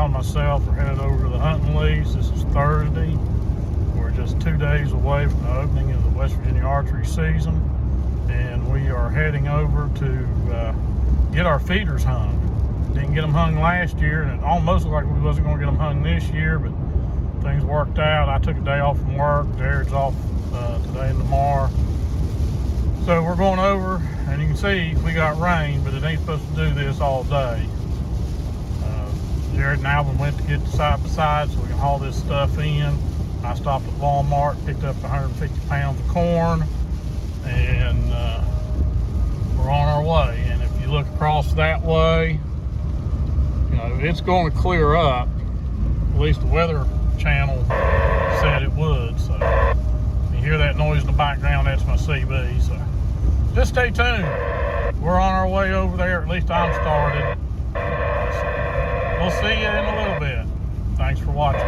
Al and myself are headed over to the hunting lease. This is Thursday. We're just 2 days away from the opening of the West Virginia archery season, and we are heading over to get our feeders hung. Didn't get them hung last year, and it almost looked like we wasn't going to get them hung this year, but things worked out. I took a day off from work. Jared's off today and tomorrow. So we're going over, and you can see we got rain, but it ain't supposed to do this all day. Jerod and Alvin went to get the side-by-side so we can haul this stuff in. I stopped at Walmart, picked up 150 pounds of corn, and we're on our way. And if you look across that way, you know, it's going to clear up. At least the Weather Channel said it would. So you hear that noise in the background, that's my CB. So just stay tuned. We're on our way over there, at least I'm started. We'll see you in a little bit. Thanks for watching.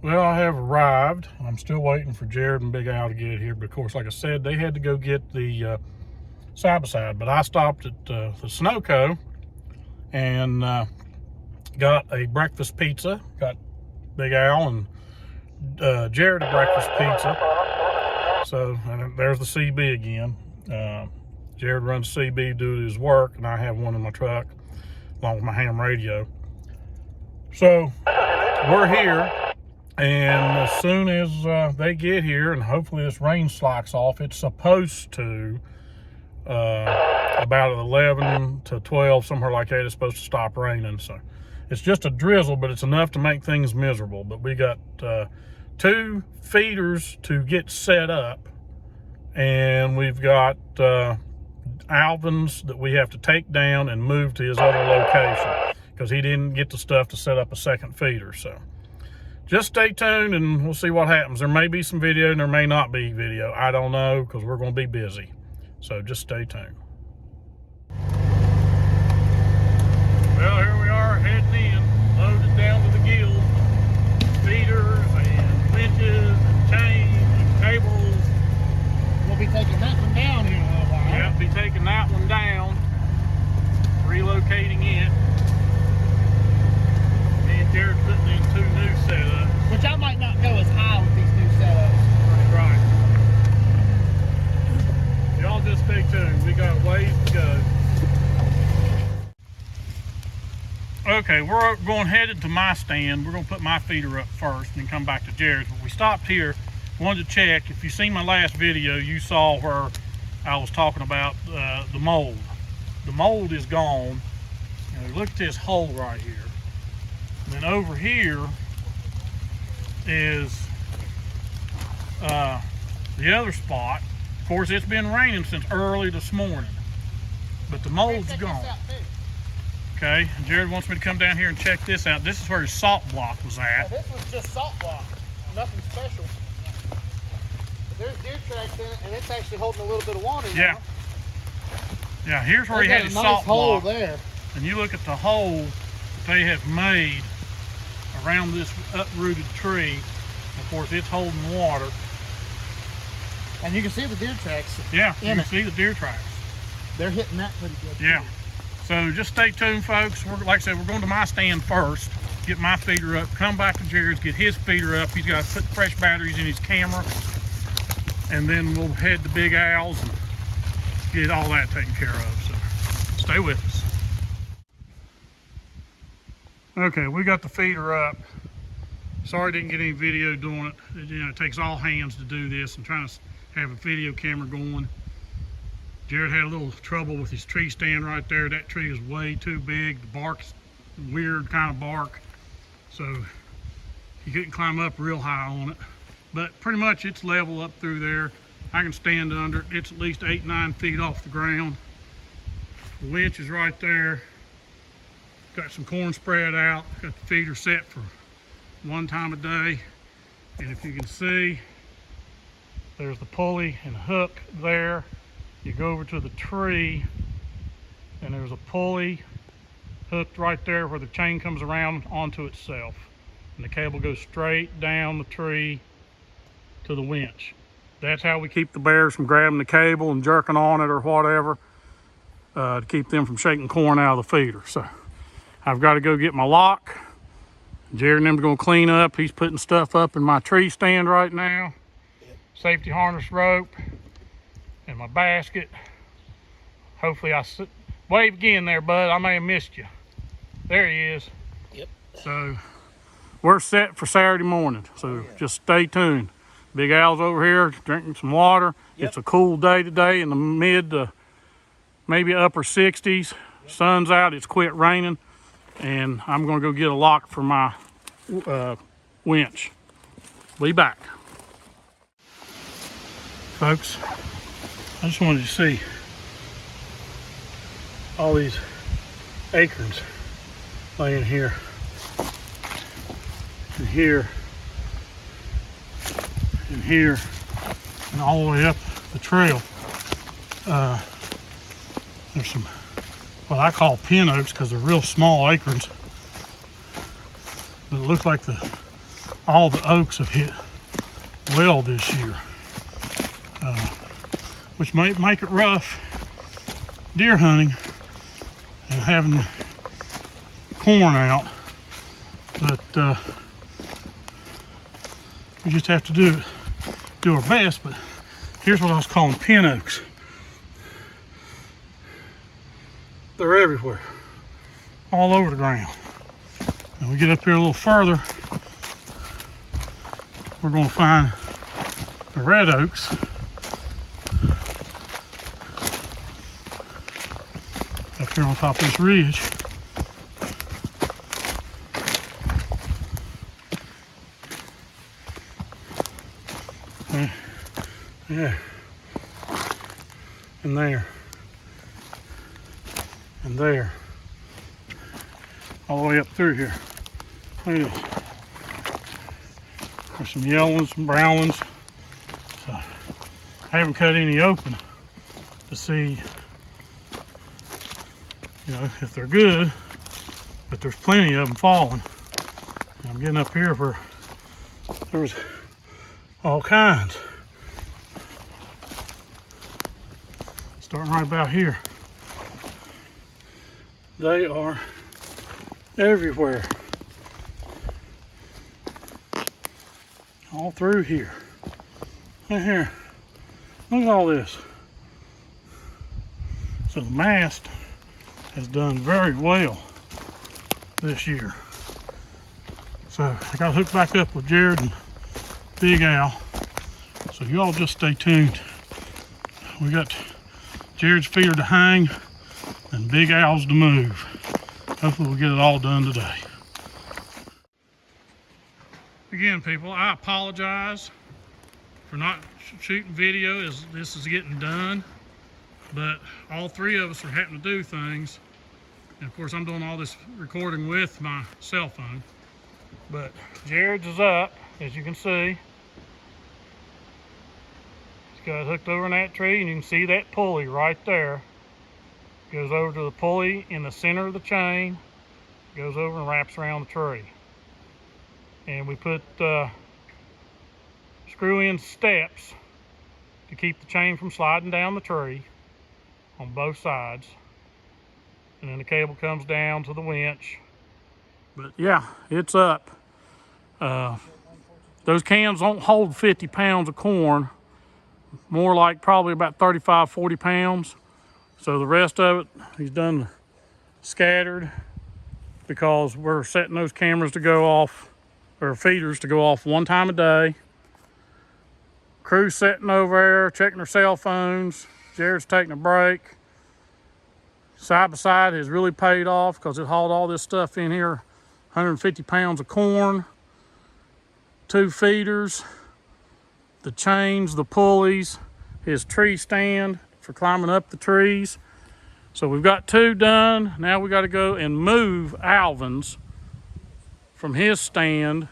Well, I have arrived. I'm still waiting for Jerod and Big Al to get here, but of course, like I said, they had to go get the side-by-side. But I stopped at the Sunoco and got a breakfast pizza. Got Big Al and Jerod a breakfast pizza. So, and there's the CB again. Jerod runs CB due to his work, and I have one in my truck along with my ham radio. So we're here, and as soon as they get here, and hopefully this rain slacks off, it's supposed to about 11 to 12, somewhere like that, it's supposed to stop raining. So it's just a drizzle, but it's enough to make things miserable. But we got 2 feeders to get set up, and we've got Alvin's that we have to take down and move to his other location because he didn't get the stuff to set up a second feeder. So just stay tuned and we'll see what happens. There may be some video and there may not be video. I don't know, because we're going to be busy. So just stay tuned. Well, here we are heading in, loaded down to the gills. Feeders and winches and chains and cables. We'll be taking that one down here in a little while. Yeah, be taking that one down, relocating it. Me and Jerod putting in 2 new setups. Which I might not go as high with these new setups. Right. Y'all just stay tuned. We got ways to go. Okay, we're going headed to my stand. We're going to put my feeder up first and then come back to Jerod's. But we stopped here, wanted to check. If you seen my last video, you saw where I was talking about the mold. The mold is gone. You know, look at this hole right here. And then over here is the other spot. Of course, it's been raining since early this morning, but the mold's gone. Okay, and Jerod wants me to come down here and check this out. This is where his salt block was at. Yeah, this was just salt block, nothing special. But there's deer tracks in it, and it's actually holding a little bit of water now. Yeah. Yeah, here's where he had his salt block. There. And you look at the hole that they have made around this uprooted tree. Of course, it's holding water. And you can see the deer tracks. Yeah, you can see the deer tracks. They're hitting that pretty good. Yeah. So just stay tuned, folks. Like I said, we're going to my stand first, get my feeder up, come back to Jerod's, get his feeder up. He's got to put fresh batteries in his camera. And then we'll head to Big Al's and get all that taken care of. So stay with us. Okay, we got the feeder up. Sorry I didn't get any video doing it. You know, it takes all hands to do this and trying to have a video camera going. Jerod had a little trouble with his tree stand right there. That tree is way too big. The bark's weird kind of bark. So he couldn't climb up real high on it. But pretty much it's level up through there. I can stand under it. It's at least 8-9 feet off the ground. The winch is right there. Got some corn spread out. Got the feeder set for one time a day. And if you can see, there's the pulley and hook there. You go over to the tree and there's a pulley hooked right there where the chain comes around onto itself. And the cable goes straight down the tree to the winch. That's how we keep the bears from grabbing the cable and jerking on it or whatever, to keep them from shaking corn out of the feeder. So I've got to go get my lock. Jerod and them's gonna clean up. He's putting stuff up in my tree stand right now. Safety harness rope and my basket. Hopefully wave again there, bud. I may have missed you. There he is. Yep. So we're set for Saturday morning. So just stay tuned. Big Al's over here drinking some water. Yep. It's a cool day today in the mid to maybe upper 60s. Sun's out, it's quit raining. And I'm gonna go get a lock for my winch. Be back. Folks, I just wanted to see all these acorns laying here and here and here and all the way up the trail. There's some what I call pin oaks because they're real small acorns, but it looks like all the oaks have hit well this year, which might make it rough deer hunting and having corn out, but we just have to do our best. But here's what I was calling pin oaks. They're everywhere, all over the ground. And we get up here a little further, we're going to find the red oaks. Up here on top of this ridge. Yeah. And there. And there, all the way up through here. Look at this. There's some yellow ones, some brown ones. So I haven't cut any open to see, if they're good, but there's plenty of them falling. And I'm getting up here where there's all kinds. Starting right about here. They are everywhere. All through here. Right here. Look at all this. So the mast has done very well this year. So I got hooked back up with Jerod and Big Al. So you all just stay tuned. We got Jerod's feeder to hang and Big Al's to move. Hopefully we'll get it all done today. Again, people, I apologize for not shooting video as this is getting done, but all three of us are having to do things. And of course I'm doing all this recording with my cell phone. But Jerod's is up, as you can see. He's got it hooked over in that tree, and you can see that pulley right there. Goes over to the pulley in the center of the chain, goes over and wraps around the tree. And we put screw-in steps to keep the chain from sliding down the tree on both sides. And then the cable comes down to the winch. But yeah, it's up. Those cans don't hold 50 pounds of corn, more like probably about 35, 40 pounds. So the rest of it, he's done scattered because we're setting those cameras to go off, or feeders to go off one time a day. Crew's sitting over there, checking their cell phones. Jerod's taking a break. Side by side has really paid off because it hauled all this stuff in here. 150 pounds of corn, 2 feeders, the chains, the pulleys, his tree stand for climbing up the trees. So we've got 2 done. Now we got to go and move Alvin's from his stand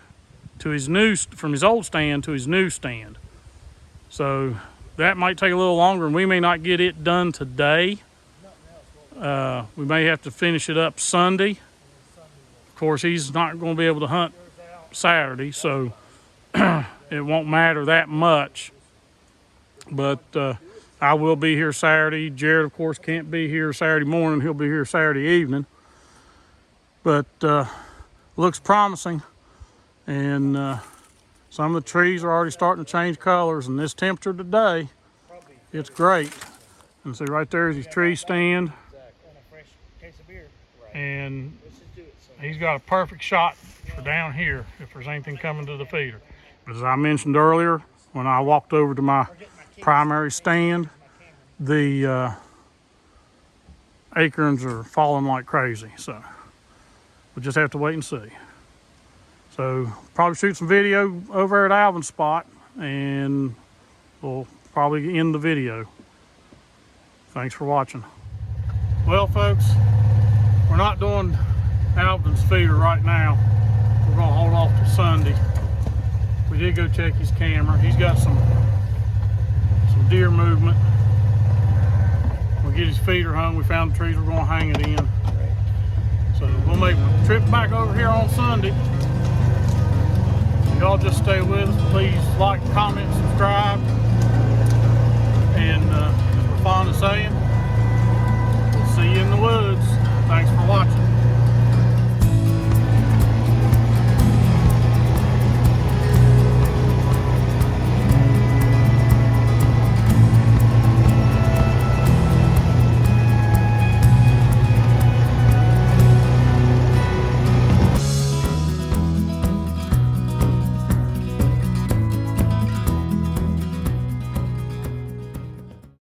to his from his old stand to his new stand. So that might take a little longer, and we may not get it done today. We may have to finish it up Sunday. Of course, he's not going to be able to hunt Saturday, so it won't matter that much. But I will be here Saturday. Jerod, of course, can't be here Saturday morning. He'll be here Saturday evening. but looks promising. And some of the trees are already starting to change colors, and this temperature today, it's great. And see right there is his tree stand. And he's got a perfect shot for down here if there's anything coming to the feeder. But as I mentioned earlier, when I walked over to my primary stand, the acorns are falling like crazy. So we'll just have to wait and see. So probably shoot some video over at Alvin's spot, and we'll probably end the video. Thanks for watching. Well, folks, we're not doing Alvin's feeder right now. We're gonna hold off till Sunday. We did go check his camera. He's got some deer movement. We'll get his feeder hung. We found the trees we're gonna hang it in. So we'll make a trip back over here on Sunday. Y'all just stay with us. Please like, comment, subscribe. And as we're fond of saying,